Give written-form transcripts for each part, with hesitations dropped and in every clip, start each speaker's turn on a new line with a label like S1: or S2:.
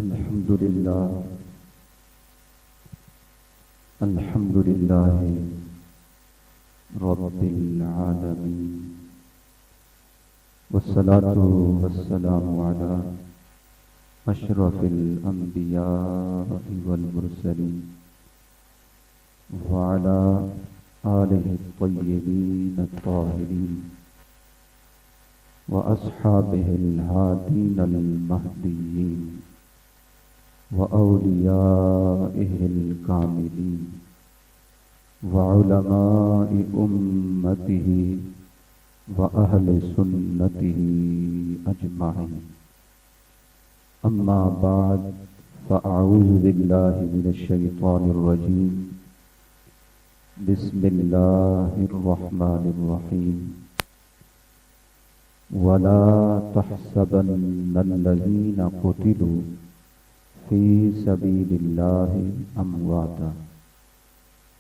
S1: الحمد لله الحمد لله رب العالمين، والصلاة والسلام على أشرف الأنبياء والمرسلين وعلى آله الطيبين الطاهرين وأصحابه الهادين المهديين وأوليائه الكاملين وعلماء أمته وأهل سنته أجمعين. أما بعد، فأعوذ بالله من الشيطان الرجيم. بسم الله الرحمن الرحيم. ولا تحسبن الذين قتلوا في سبيل الله أمواتا.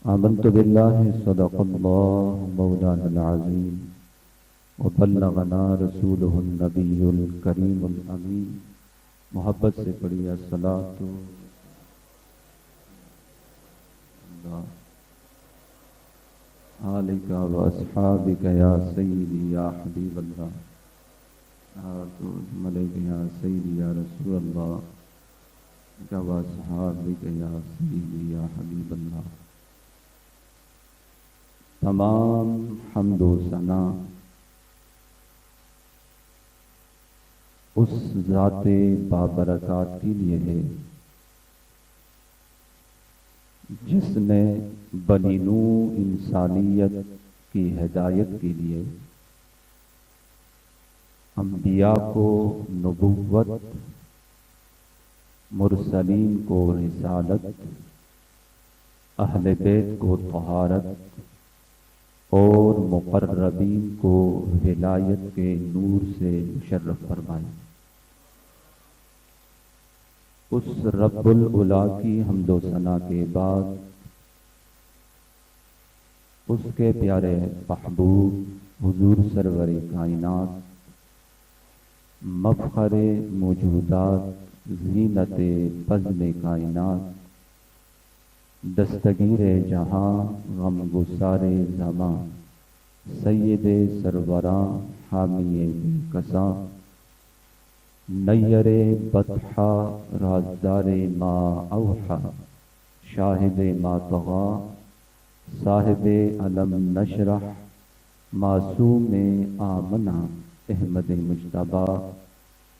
S1: آمنت بالله صدق الله مولانا العظيم وبلغنا رسوله النبي الكريم الأمين. محبت سے پڑھی الصلاۃ آلک و اصحابک یا سیدی یا حبیب اللہ ملک یا سیدی یا رسول اللہ و اصحابک یا سیدی یا حبیب اللہ. تمام حمد و ثنا اس ذات بابرکات کے لیے ہے جس نے بنی نوع انسانیت کی ہدایت کے لیے انبیاء کو نبوت، مرسلین کو رسالت، اہل بیت کو طہارت اور مقربین کو ولایت کے نور سے مشرف فرمایا. اس رب العلا کی حمد و ثنا کے بعد اس کے پیارے محبوب حضور سرور کائنات، مفخر موجودات، زینت بزم کائنات، دستگیر جہاں، غم گسار زماں، سید سروراں، حامی بے کساں، نیر بطحا، رازدار ما اوحا، شاہد ما طغا، صاحب علم نشرح، معصوم آمنہ، احمد مجتبی،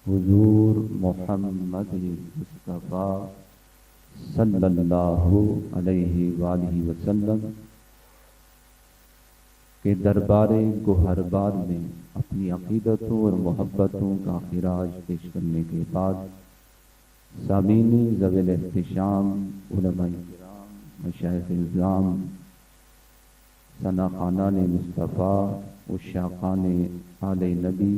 S1: حضور محمد مصطفیٰ صلی اللہ علیہ وآلہ وسلم کے دربار گوہربار میں اپنی عقیدتوں اور محبتوں کا خراج پیش کرنے کے بعد، سامعین ذوی الاحتشام، علماء کرام، مشائخ اعظام، ثنا خوانان مصطفیٰ، عشاقان آل نبی،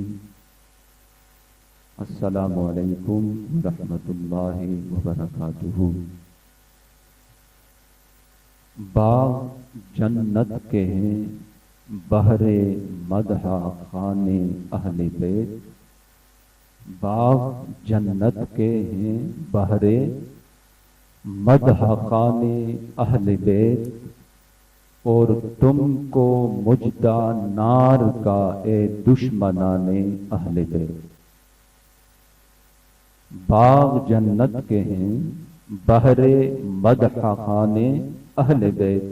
S1: السلام علیکم ورحمۃ اللہ وبرکاتہ. باغ جنت کے ہیں بہر مدح خان اہل بیت. باغ جنت کے ہیں بہر مدح خان اہل بیت، اور تم کو مجدہ نار کا اے دشمنان اہل بیت. باغ جنت کے ہیں بہر مدح خان اہل بیت،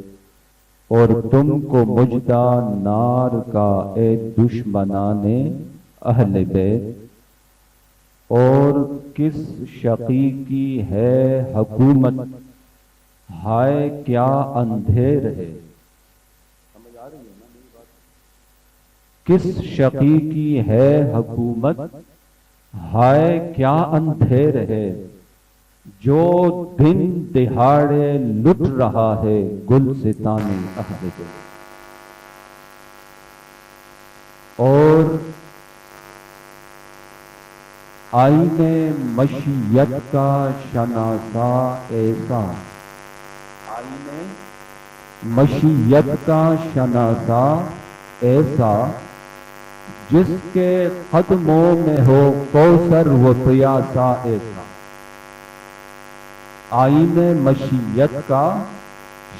S1: اور تم کو مجدہ نار کا اے دشمنان اہل بیت. اور کس شقی کی ہے حکومت، ہائے کیا اندھیر ہے. کس شقی کی ہے حکومت، ہائے کیا اندھیر ہے، جو دن دہاڑے لٹ رہا ہے گلستان اہل بیت. اور آئینے مشیت کا شناسا ایسا، آئینے مشیت کا شناسا ایسا، جس کے قدموں میں ہو کوثر و پیاسا ایسا. آئین مشیت کا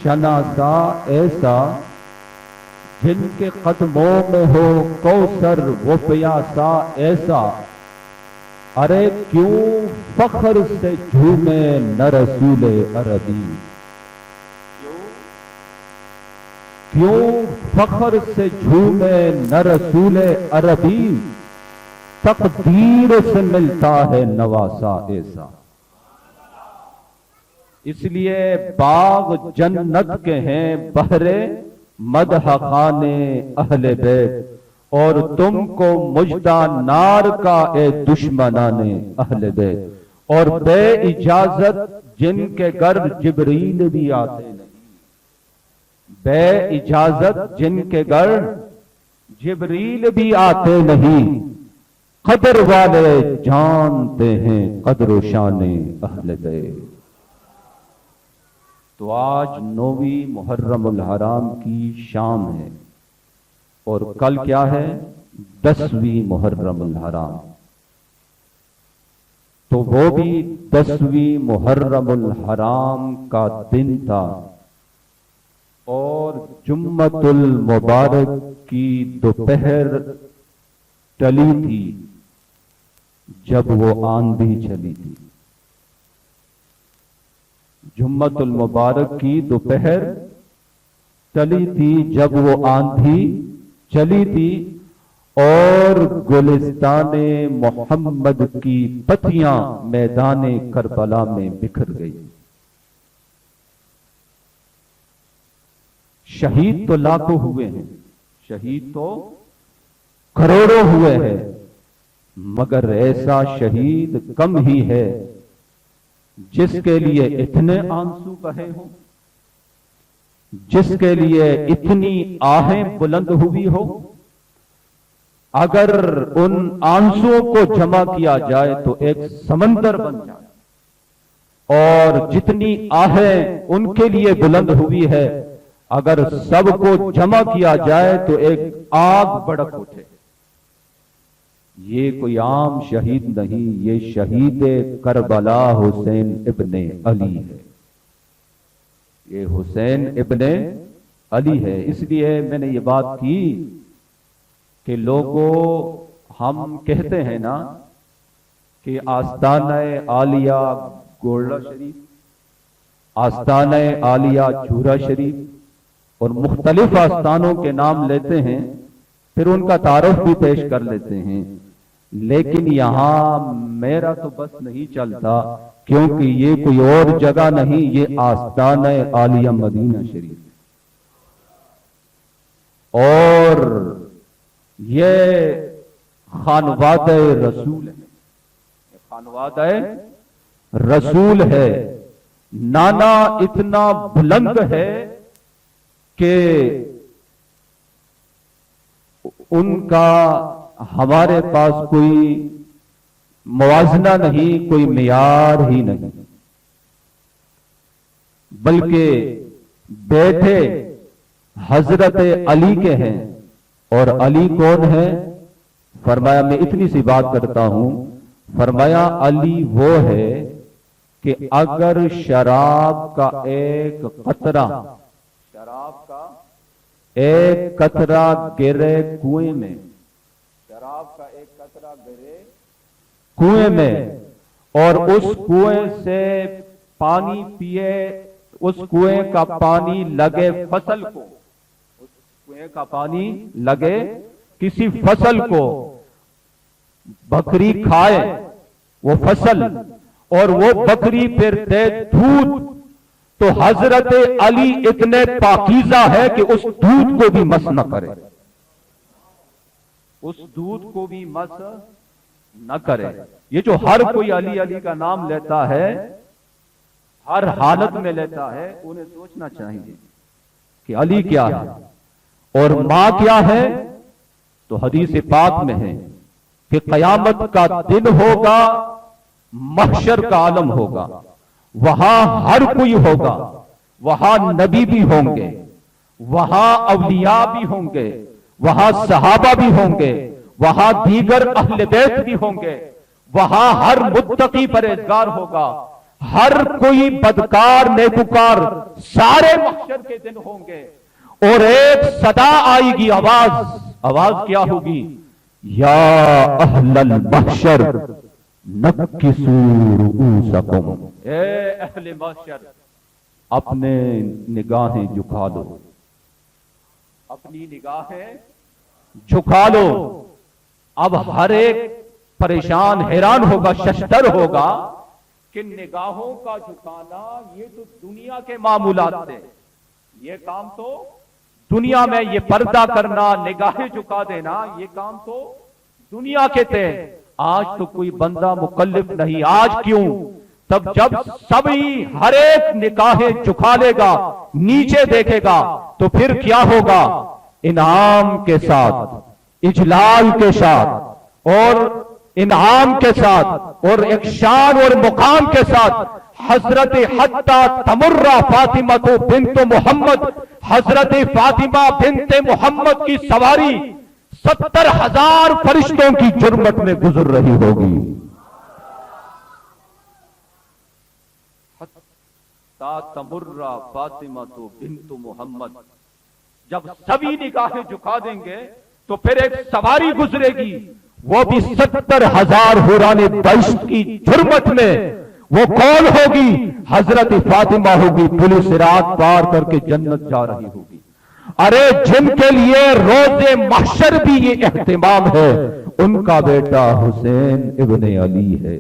S1: شناسا ایسا، جن کے قدموں میں ہو کوثر وہ پیاسا ایسا، ارے کیوں فخر سے جھومے نہ رسول عربی، کیوں فخر سے جھومے نہ رسول عربی، تقدیر سے ملتا ہے نواسا ایسا۔ اس لیے باغ جنت کے ہیں بہرے مدح خانے اہل بیت، اور تم کو مجدہ نار کا اے دشمنان اہل بیت، اور بے اجازت جن کے گھر جبریل بھی آتے نہیں، بے اجازت جن کے گھر جبریل بھی آتے نہیں، قدر والے جانتے ہیں قدر و شان اہل بیت۔ تو آج 9ویں محرم الحرام کی شام ہے، اور کل کیا ہے؟ 10ویں محرم الحرام۔ تو وہ بھی 10ویں محرم الحرام کا دن تھا، اور جمعۃ المبارک کی دوپہر ٹلی تھی جب وہ آندھی چلی تھی۔ جمعۃ المبارک کی دوپہر چلی تھی جب وہ آندھی چلی تھی، اور گلستان محمد کی پتیاں میدان کربلا میں بکھر گئی۔ شہید تو لاکھوں ہوئے ہیں، شہید تو کروڑوں ہوئے ہیں، مگر ایسا شہید کم ہی ہے جس کے لیے اتنے آنسو بہے ہوں، جس کے لیے اتنی آہیں بلند ہوئی ہو۔ اگر ان آنسوؤں کو جمع کیا جائے تو ایک سمندر بن جائے، اور جتنی آہیں ان کے لیے بلند ہوئی ہے، اگر سب کو جمع کیا جائے تو ایک آگ بڑک اٹھے۔ یہ کوئی عام شہید نہیں، یہ شہید کربلا حسین ابن علی ہے، یہ حسین ابن علی ہے۔ اس لیے میں نے یہ بات کی کہ لوگوں، ہم کہتے ہیں نا کہ آستانہ عالیہ گولڑا شریف، آستانہ عالیہ چورا شریف، اور مختلف آستانوں کے نام لیتے ہیں، پھر ان کا تعارف بھی پیش کر لیتے ہیں، لیکن یہاں میرا تو بس نہیں چلتا، کیونکہ یہ کوئی اور جگہ نہیں، یہ آستانہ عالیہ مدینہ شریف، اور یہ خانوادہ رسول ہے، خانوادہ رسول ہے۔ نانا اتنا بلند ہے کہ ان کا ہمارے پاس کوئی موازنہ نہیں، کوئی معیار ہی نہیں، بلکہ بیٹے حضرت علی کے ہیں، اور علی کون ہے؟ فرمایا میں اتنی سی بات کرتا ہوں، فرمایا علی وہ ہے کہ اگر شراب کا ایک قطرہ، شراب کا ایک قطرہ گرے کنویں میں، شراب کا ایک قطرہ گرے کنویں میں، اور اس کنویں سے پانی پیے، اس کنویں کا پانی لگے فصل کو، اس کنویں کا پانی لگے کسی فصل کو، بکری کھائے وہ فصل، اور وہ بکری پھر دے دودھ، تو حضرت علی اتنے پاکیزہ ہے کہ اس دودھ کو بھی مس نہ کرے، اس دودھ کو بھی مس نہ کرے۔ یہ جو ہر کوئی علی علی کا نام لیتا ہے، ہر حالت میں لیتا ہے، انہیں سوچنا چاہیے کہ علی کیا ہے اور ماں کیا ہے۔ تو حدیث پاک میں ہے کہ قیامت کا دن ہوگا، محشر کا عالم ہوگا، وہاں ہر کوئی ہوگا، وہاں نبی بھی ہوں گے، وہاں اولیاء بھی ہوں گے، وہاں صحابہ بھی ہوں گے، وہاں دیگر اہل بیت بھی ہوں گے، وہاں ہر متقی پرہیزگار ہوگا، ہر کوئی بدکار نیکوکار سارے محشر کے دن ہوں گے، اور ایک صدا آئے گی، آواز کیا ہوگی؟ یا اہل المحشر نکسوا رؤوسکم، اے اہل محشر اپنے نگاہیں جھکا لو، اپنی نگاہیں جھکا لو۔ اب ہر ایک پریشان حیران ہوگا، ششدر ہوگا کہ نگاہوں کا جھکانا یہ تو دنیا کے معمولات تھے، یہ کام تو دنیا میں، یہ پردہ کرنا، نگاہیں جھکا دینا، یہ کام تو دنیا کے تھے۔ آج تو کوئی بندہ مکلف نہیں، آج کیوں؟ تب جب سبھی ہر ایک نگاہیں جھکا لے گا، نیچے دیکھے گا، تو پھر کیا ہوگا؟ انعام کے ساتھ، اجلال کے ساتھ اور انعام کے ساتھ اور ایک شان اور مقام کے ساتھ حضرت حتی تمرہ فاطمہ بنت محمد، حضرت فاطمہ بنت محمد کی سواری 70,000 فرشتوں کی جرمت میں گزر رہی ہوگی۔ حتی تمرہ فاطمہ بنت محمد، جب سبھی نگاہیں جھکا دیں گے تو پھر ایک سواری گزرے گی، وہ بھی 70,000 حوران بہشت کی جرمت میں۔ وہ کون ہوگی؟ حضرت فاطمہ ہوگی، پل صراط پار کر کے جنت جا رہی ہوگی۔ ارے جن کے لیے روز محشر بھی یہ اہتمام ہے، ان کا بیٹا حسین ابن علی ہے۔